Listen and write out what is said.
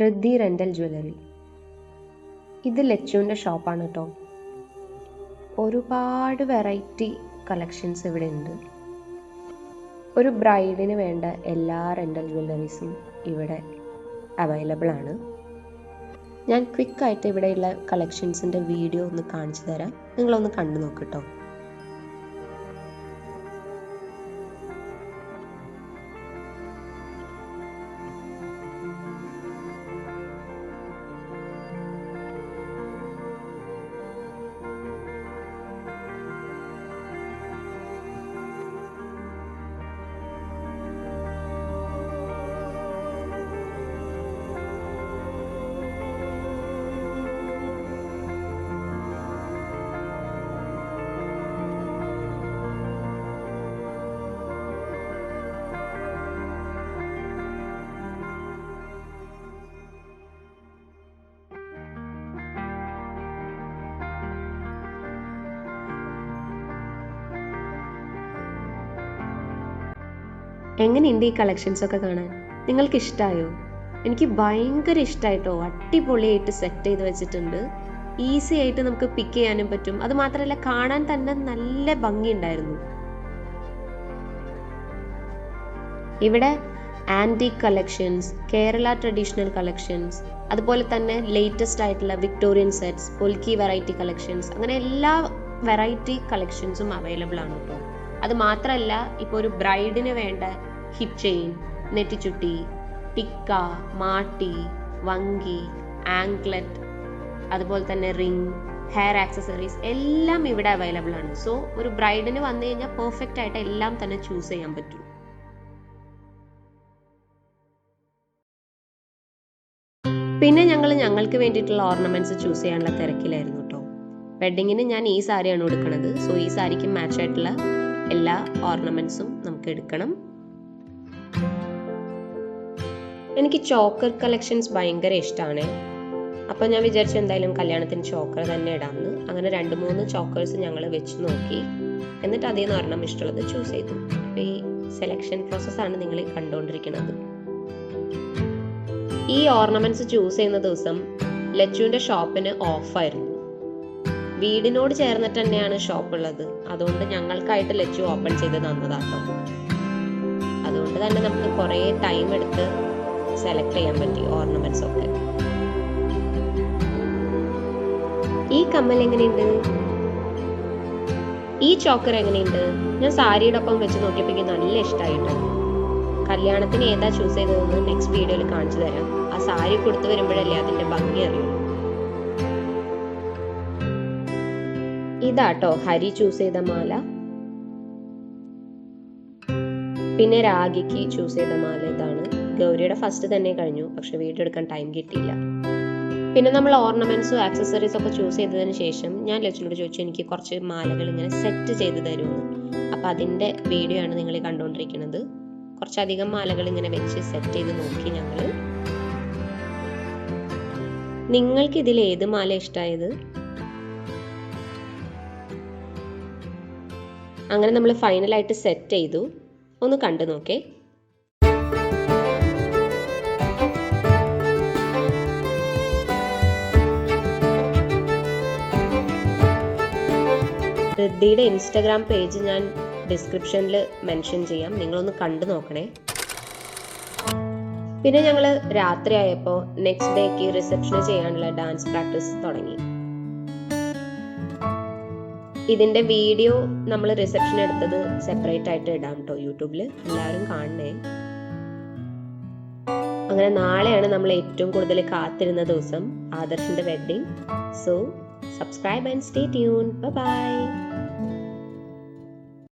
Riddhi rental jewellery. ഇത് ലച്ചുവിൻ്റെ ഷോപ്പാണ് കേട്ടോ. ഒരുപാട് വെറൈറ്റി കളക്ഷൻസ് ഇവിടെ ഉണ്ട്. ഒരു ബ്രൈഡിന് വേണ്ട എല്ലാ റെൻ്റൽ ജ്വല്ലറീസും ഇവിടെ അവൈലബിൾ ആണ്. ഞാൻ ക്വിക്കായിട്ട് ഇവിടെയുള്ള കളക്ഷൻസിൻ്റെ വീഡിയോ ഒന്ന് കാണിച്ചു തരാം, നിങ്ങളൊന്ന് കണ്ടു നോക്കട്ടോ. എങ്ങനെയുണ്ട് ഈ കളക്ഷൻസ് ഒക്കെ കാണാൻ? നിങ്ങൾക്ക് ഇഷ്ടമായോ? എനിക്ക് ഭയങ്കര ഇഷ്ടമായിട്ടോ. അടിപൊളിയായിട്ട് സെറ്റ് ചെയ്ത് വെച്ചിട്ടുണ്ട്. ഈസി ആയിട്ട് നമുക്ക് പിക്ക് ചെയ്യാനും പറ്റും. അത് മാത്രമല്ല കാണാൻ തന്നെ നല്ല ഭംഗിയുണ്ടായിരുന്നു. ഇവിടെ antique collections, Kerala traditional collections, അതുപോലെ തന്നെ ലേറ്റസ്റ്റ് ആയിട്ടുള്ള വിക്ടോറിയൻ സെറ്റ്സ്, പൊൽക്കി വെറൈറ്റി കളക്ഷൻസ്, അങ്ങനെ എല്ലാ വെറൈറ്റി കളക്ഷൻസും അവൈലബിൾ ആണ് കേട്ടോ. അത് മാത്രമല്ല ഇപ്പോൾ ഒരു ബ്രൈഡിന് വേണ്ട ഹിപ്പ് ചെയിൻ, നെറ്റിച്ചുട്ടി, ടിക്ക, മാട്ടി, വങ്കി, ആങ്ക്ലെറ്റ്, അതുപോലെ തന്നെ റിംഗ്, ഹെയർ ആക്സസറീസ് എല്ലാം ഇവിടെ അവൈലബിൾ ആണ്. സോ ഒരു ബ്രൈഡിന് വന്നു കഴിഞ്ഞാൽ പെർഫെക്റ്റ് ആയിട്ട് എല്ലാം തന്നെ ചൂസ് ചെയ്യാൻ പറ്റും. പിന്നെ ഞങ്ങൾക്ക് വേണ്ടിയിട്ടുള്ള ഓർണമെന്റ്സ് ചൂസ് ചെയ്യാനുള്ള തിരക്കിലായിരുന്നു കേട്ടോ. വെഡിങ്ങിന് ഞാൻ ഈ സാരിയാണ് എടുക്കുന്നത്. സോ ഈ സാരിക്ക് മാച്ച് ആയിട്ടുള്ള എല്ലാ ഓർണമെന്റ്സും നമുക്ക് എടുക്കണം. എനിക്ക് ചോക്കർ കളക്ഷൻസ് ഭയങ്കര ഇഷ്ടമാണ്. അപ്പോൾ ഞാൻ വിചാരിച്ചു എന്തായാലും കല്യാണത്തിന് ചോക്കർ തന്നെ ഇടാമെന്ന്. അങ്ങനെ 2-3 ചോക്കേഴ്സ് ഞങ്ങൾ വെച്ച് നോക്കി. എന്നിട്ട് അതിൽ നിന്ന് ഒരെണ്ണം ഇഷ്ടമുള്ളത് ചൂസ് ചെയ്തു. അപ്പോൾ ഈ സെലക്ഷൻ പ്രോസസ്സാണ് നിങ്ങൾ കണ്ടുകൊണ്ടിരിക്കുന്നത്. ഈ ഓർണമെന്റ്സ് ചൂസ് ചെയ്യുന്ന ദിവസം ലച്ചുവിൻ്റെ ഷോപ്പിന് ഓഫായിരുന്നു. വീടിനോട് ചേർന്നിട്ട് തന്നെയാണ് ഷോപ്പ് ഉള്ളത്. അതുകൊണ്ട് ഞങ്ങൾക്കായിട്ട് ലച്ചു ഓപ്പൺ ചെയ്ത് തന്നതാട്ടോ. അതുകൊണ്ട് തന്നെ നമുക്ക് കുറേ ടൈം എടുത്ത് സെലക്ട് ചെയ്യാൻ പറ്റി ഓർണമെന്റ്സ് ഒക്കെ. ഈ കമ്മൽ എങ്ങനെയുണ്ട്? ഈ ചോക്കർ എങ്ങനെയുണ്ട്? ഞാൻ സാരിയുടെ ഒപ്പം വെച്ച് നോക്കിയപ്പോൾ എനിക്ക് നല്ല ഇഷ്ടമായിട്ടോ. കല്യാണത്തിന് ഏതാ ചൂസ് ചെയ്തതെന്ന് നെക്സ്റ്റ് വീഡിയോയിൽ കാണിച്ചു തരാം. ആ സാരി കൊടുത്തു വരുമ്പോഴല്ലേ അതിന്റെ ഭംഗി അറിയുള്ളൂ. ഇതാട്ടോ ഹരി ചൂസ് ചെയ്ത മാല. പിന്നെ രാഗിക്ക് ചൂസ് ചെയ്ത മാല ഇതാണ്. ഗൗരിയുടെ ഫസ്റ്റ് തന്നെ കഴിഞ്ഞു, പക്ഷെ വീഡിയോ എടുക്കാൻ ടൈം കിട്ടിയില്ല. പിന്നെ നമ്മൾ ഓർണമെന്റ്സും ആക്സസറീസും ഒക്കെ ചൂസ് ചെയ്തതിന് ശേഷം ഞാൻ ലച്ചുവിനോട് ചോദിച്ചു എനിക്ക് കുറച്ച് മാലകൾ ഇങ്ങനെ സെറ്റ് ചെയ്ത് തരുമെന്ന്. അപ്പം അതിൻ്റെ വീഡിയോ ആണ് നിങ്ങൾ കണ്ടുകൊണ്ടിരിക്കുന്നത്. കുറച്ചധികം മാലകൾ ഇങ്ങനെ വെച്ച് സെറ്റ് ചെയ്ത് നോക്കി ഞങ്ങൾ. നിങ്ങൾക്ക് ഇതിൽ ഏത് മാല ഇഷ്ടമായത്? അങ്ങനെ നമ്മൾ ഫൈനലായിട്ട് സെറ്റ് ചെയ്തു. ഒന്ന് കണ്ടു നോക്കേ. റിദ്ധിയുടെ ഇൻസ്റ്റഗ്രാം പേജ് ഞാൻ ഡിസ്ക്രിപ്ഷനിൽ മെൻഷൻ ചെയ്യാം, നിങ്ങളൊന്ന് കണ്ടു നോക്കണേ. പിന്നെ ഞങ്ങൾ രാത്രിയായപ്പോൾ നെക്സ്റ്റ് ഡേക്ക് റിസപ്ഷന് ചെയ്യാനുള്ള ഡാൻസ് പ്രാക്ടീസ് തുടങ്ങി. ഇതിന്റെ വീഡിയോ നമ്മൾ റിസപ്ഷൻ എടുത്തത് സെപ്പറേറ്റ് ആയിട്ട് ഇടാം കേട്ടോ യൂട്യൂബിൽ, എല്ലാവരും കാണണേ. അങ്ങനെ നാളെയാണ് നമ്മൾ ഏറ്റവും കൂടുതൽ കാത്തിരുന്ന ദിവസം, ആദർശിന്റെ wedding. So subscribe and stay tune. Bye by.